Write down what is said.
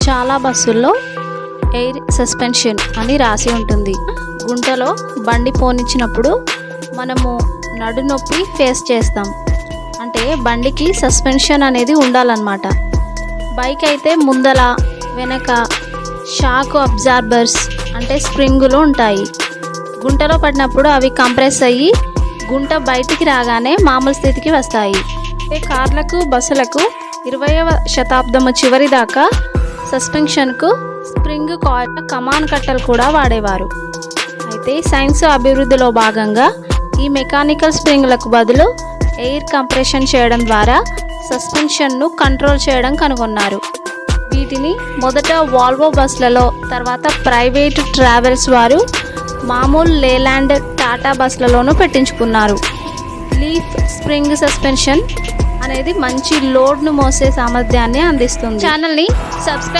చాలా బస్సుల్లో air suspension అని రాసి ఉంటుంది. గుంటలో బండి పోనిచ్చినప్పుడు మనము నడునొప్పి ఫేస్ చేస్తాం. అంటే బండికి సస్పెన్షన్ అనేది ఉండాలన్నమాట. బైక్ అయితే ముందల వెనక షాక్ అబ్జార్బర్స్ అంటే స్ప్రింగులు ఉంటాయి. గుంటలో పడినప్పుడు అవి కంప్రెస్ అయ్యి గుంట బయటికి రాగానే మామూలు స్థితికి వస్తాయి. కార్లకు బస్సులకు 20వ శతాబ్దము చివరి దాకా సస్పెన్షన్కు స్ప్రింగ్ కాయిల్ కమాన్ కట్టలు కూడా వాడేవారు. అయితే సైన్స్ అభివృద్ధిలో భాగంగా ఈ మెకానికల్ స్ప్రింగ్లకు బదులు ఎయిర్ కంప్రెషన్ చేయడం ద్వారా సస్పెన్షన్ను కంట్రోల్ చేయడం కనుగొన్నారు. వీటిని మొదట వాల్వో బస్సులలో, తర్వాత ప్రైవేటు ట్రావెల్స్ వారు మామూలు లేలాండ్ టాటా బస్సులలోనూ పెట్టించుకున్నారు. లీఫ్ స్ప్రింగ్ సస్పెన్షన్ అనేది మంచి లోడ్ను మోసే సామర్థ్యాన్ని అందిస్తుంది. ఛానల్ని సబ్స్క్రైబ్